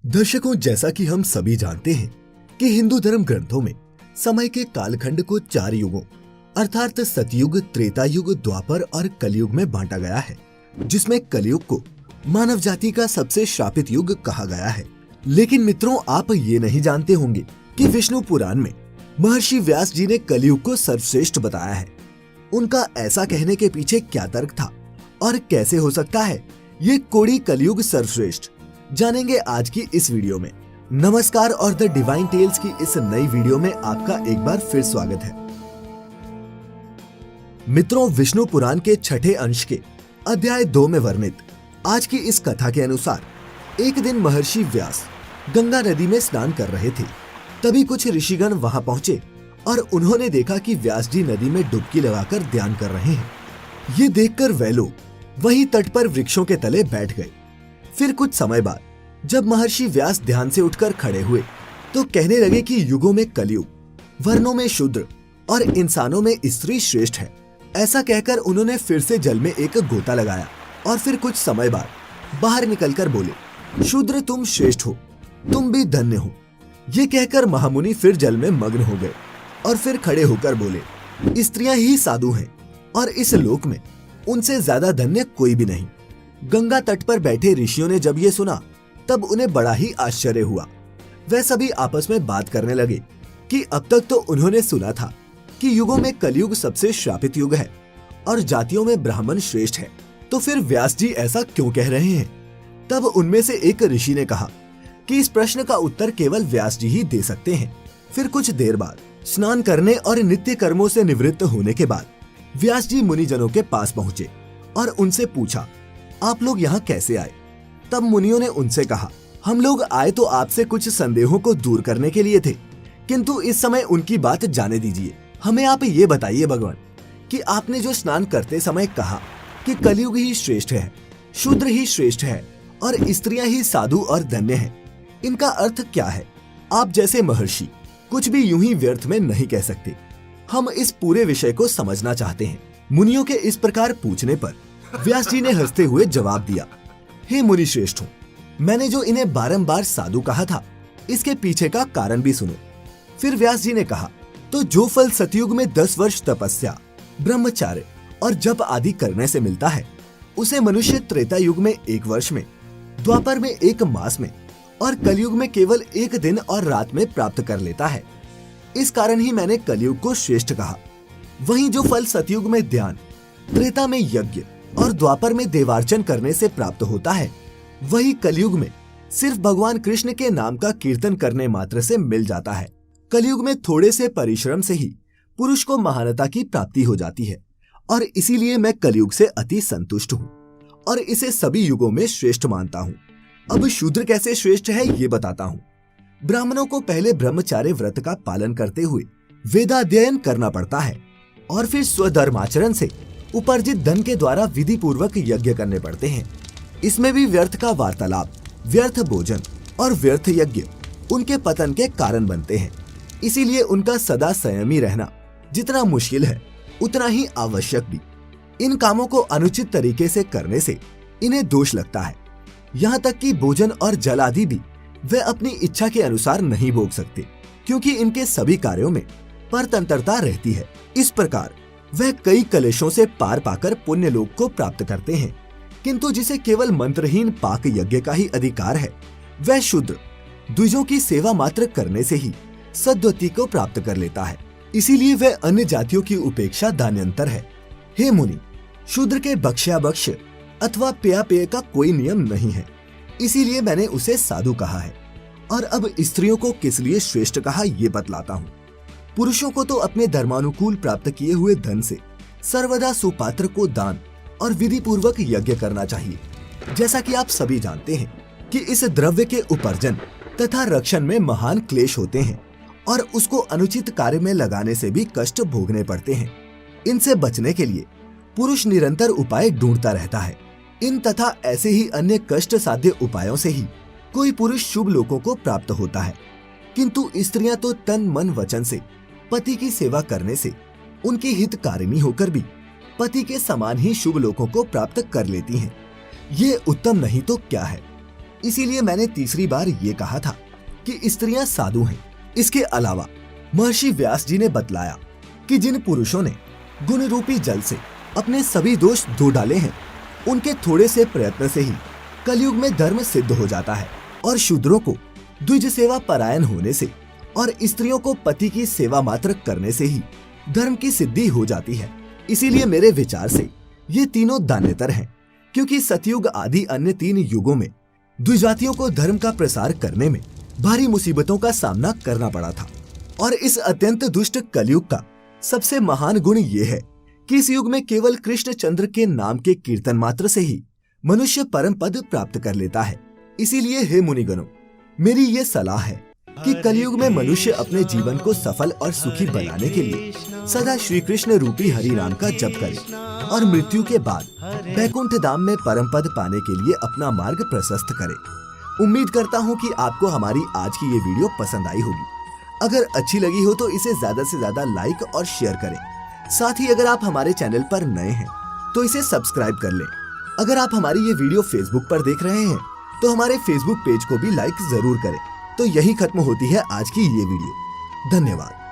दर्शकों, जैसा कि हम सभी जानते हैं कि हिंदू धर्म ग्रंथों में समय के कालखंड को 4 युगों अर्थात सतयुग, त्रेता युग, द्वापर और कलयुग में बांटा गया है, जिसमें कलयुग को मानव जाति का सबसे श्रापित युग कहा गया है। लेकिन मित्रों, आप ये नहीं जानते होंगे कि विष्णु पुराण में महर्षि व्यास जी ने कलयुग को सर्वश्रेष्ठ बताया है। उनका ऐसा कहने के पीछे क्या तर्क था और कैसे हो सकता है ये कोड़ी कलयुग सर्वश्रेष्ठ, जानेंगे आज की इस वीडियो में। नमस्कार और द डिवाइन टेल्स की इस नई वीडियो में आपका एक बार फिर स्वागत है। मित्रों, विष्णु पुराण के 6ठे अंश के अध्याय 2 में वर्णित आज की इस कथा के अनुसार एक दिन महर्षि व्यास गंगा नदी में स्नान कर रहे थे। तभी कुछ ऋषिगण वहां पहुंचे और उन्होंने देखा कि व्यास जी नदी में डुबकी लगाकर ध्यान कर रहे हैं। ये देखकर वे लोग वहीं तट पर वृक्षों के तले बैठ गए। फिर कुछ समय बाद जब महर्षि व्यास ध्यान से उठकर खड़े हुए तो कहने लगे कि युगों में कलयुग, वर्णों में शूद्र और इंसानों में स्त्री श्रेष्ठ है। ऐसा कहकर उन्होंने फिर से जल में एक गोता लगाया और फिर कुछ समय बाद बाहर निकलकर बोले, शूद्र तुम श्रेष्ठ हो, तुम भी धन्य हो। ये कहकर महामुनि फिर जल में मग्न हो गए और फिर खड़े होकर बोले, स्त्रियां ही साधु हैं और इस लोक में उनसे ज्यादा धन्य कोई भी नहीं। गंगा तट पर बैठे ऋषियों ने जब ये सुना तब उन्हें बड़ा ही आश्चर्य हुआ। वे सभी आपस में बात करने लगे कि अब तक तो उन्होंने सुना था कि युगों में कलयुग सबसे श्रापित युग है और जातियों में ब्राह्मण श्रेष्ठ है, तो फिर व्यास जी ऐसा क्यों कह रहे हैं। तब उनमें से एक ऋषि ने कहा कि इस प्रश्न का उत्तर केवल व्यास जी ही दे सकते हैं। फिर कुछ देर बाद स्नान करने और नित्य कर्मों से निवृत्त होने के बाद व्यास जी मुनिजनों के पास पहुँचे और उनसे पूछा, आप लोग यहाँ कैसे आए। तब मुनियों ने उनसे कहा, हम लोग आए तो आपसे कुछ संदेहों को दूर करने के लिए थे, किंतु इस समय उनकी बात जाने दीजिए। हमें आप ये बताइए भगवान कि आपने जो स्नान करते समय कहा कि कलयुग ही श्रेष्ठ है, शूद्र ही श्रेष्ठ है और स्त्रियां ही साधु और धन्य हैं, इनका अर्थ क्या है। आप जैसे महर्षि कुछ भी यूं ही व्यर्थ में नहीं कह सकते। हम इस पूरे विषय को समझना चाहते हैं। मुनियों के इस प्रकार पूछने पर व्यास जी ने हंसते हुए जवाब दिया, हे मुनि श्रेष्ठों, मैंने जो इन्हें बारंबार साधु कहा था इसके पीछे का कारण भी सुनो। फिर व्यास जी ने कहा, तो जो फल सतयुग में 10 वर्ष तपस्या, ब्रह्मचार्य और जप आदि करने से मिलता है, उसे मनुष्य त्रेता युग में 1 वर्ष में, द्वापर में 1 मास में और कलयुग में केवल 1 दिन और रात में प्राप्त कर लेता है। इस कारण ही मैंने कलयुग को श्रेष्ठ कहा। वहीं जो फल सतयुग में ध्यान, त्रेता में यज्ञ और द्वापर में देवार्चन करने से प्राप्त होता है, वही कलयुग में सिर्फ भगवान कृष्ण के नाम का कीर्तन करने मात्र से मिल जाता है। कलयुग में थोड़े से परिश्रम से ही पुरुष को महानता की प्राप्ति हो जाती है और इसीलिए मैं कलयुग से अति संतुष्ट हूँ और इसे सभी युगों में श्रेष्ठ मानता हूँ। अब शूद्र कैसे श्रेष्ठ है ये बताता हूँ। ब्राह्मणों को पहले ब्रह्मचार्य व्रत का पालन करते हुए वेदाध्ययन करना पड़ता है और फिर स्वधर्माचरण से उपार्जित धन के द्वारा विधि पूर्वक यज्ञ करने पड़ते हैं। इसमें भी व्यर्थ का वार्तालाप, व्यर्थ भोजन और व्यर्थ यज्ञ उनके पतन के कारण बनते हैं। इसीलिए उनका सदा संयमी रहना जितना मुश्किल है उतना ही आवश्यक भी। इन कामों को अनुचित तरीके से करने से इन्हें दोष लगता है। यहाँ तक कि भोजन और जल आदि भी वे अपनी इच्छा के अनुसार नहीं भोग सकते, क्योंकि इनके सभी कार्यों में परतंत्रता रहती है। इस प्रकार वह कई कलेशों से पार पाकर पुण्य लोक को प्राप्त करते हैं। किंतु जिसे केवल मंत्रहीन पाक यज्ञ का ही अधिकार है, वह शूद्र द्विजों की सेवा मात्र करने से ही सद्गति को प्राप्त कर लेता है। इसीलिए वह अन्य जातियों की उपेक्षा दान्यंतर है। हे मुनि, शूद्र के बक्ष्याबक्ष्य अथवा पेयापेय का कोई नियम नहीं है, इसीलिए मैंने उसे साधु कहा है। और अब स्त्रियों को किस लिए श्रेष्ठ कहा ये बतलाता हूँ। पुरुषों को तो अपने धर्मानुकूल प्राप्त किए हुए धन से सर्वदा सुपात्र को दान और विधि पूर्वक यज्ञ करना चाहिए। जैसा कि आप सभी जानते हैं कि इस द्रव्य के उपार्जन तथा रक्षण में महान क्लेश होते हैं और उसको अनुचित कार्य में लगाने से भी कष्ट भोगने पड़ते हैं। इनसे बचने के लिए पुरुष निरंतर उपाय ढूंढता रहता है। इन तथा ऐसे ही अन्य कष्ट साध्य उपायों से ही कोई पुरुष शुभ लोकों को प्राप्त होता है। किंतु स्त्रियां तो तन मन वचन से पति की सेवा करने से उनकी हितकारिणी होकर भी पति के समान ही शुभ लोकों को प्राप्त कर लेती हैं। ये उत्तम नहीं तो क्या है। इसीलिए मैंने तीसरी बार ये कहा था कि स्त्रियां साधु हैं। इसके अलावा महर्षि व्यास जी ने बतलाया कि जिन पुरुषों ने गुण रूपी जल से अपने सभी दोष धो डाले हैं, उनके थोड़े से प्रयत्न से ही कलयुग में धर्म सिद्ध हो जाता है और शूद्रों को द्विज सेवा परायण होने से और स्त्रियों को पति की सेवा मात्र करने से ही धर्म की सिद्धि हो जाती है। इसीलिए मेरे विचार से ये तीनों दान्यतर हैं, क्योंकि सतयुग आदि अन्य 3 युगों में द्विजातियों को धर्म का प्रसार करने में भारी मुसीबतों का सामना करना पड़ा था। और इस अत्यंत दुष्ट कलयुग का सबसे महान गुण ये है कि इस युग में केवल कृष्ण चंद्र के नाम के कीर्तन मात्र से ही मनुष्य परम पद प्राप्त कर लेता है। इसीलिए हे मुनिगणों, मेरी ये सलाह है कि कलयुग में मनुष्य अपने जीवन को सफल और सुखी बनाने के लिए सदा श्री कृष्ण रूपी हरि नाम का जप करे और मृत्यु के बाद वैकुंठ धाम में परम पद पाने के लिए अपना मार्ग प्रशस्त करे। उम्मीद करता हूँ कि आपको हमारी आज की ये वीडियो पसंद आई होगी। अगर अच्छी लगी हो तो इसे ज्यादा से ज्यादा लाइक और शेयर करें। साथ ही अगर आप हमारे चैनल पर नए हैं तो इसे सब्सक्राइब कर लें। अगर आप हमारी ये वीडियो फेसबुक पर देख रहे हैं तो हमारे फेसबुक पेज को भी लाइक जरूर करें। तो यही खत्म होती है आज की ये वीडियो। धन्यवाद।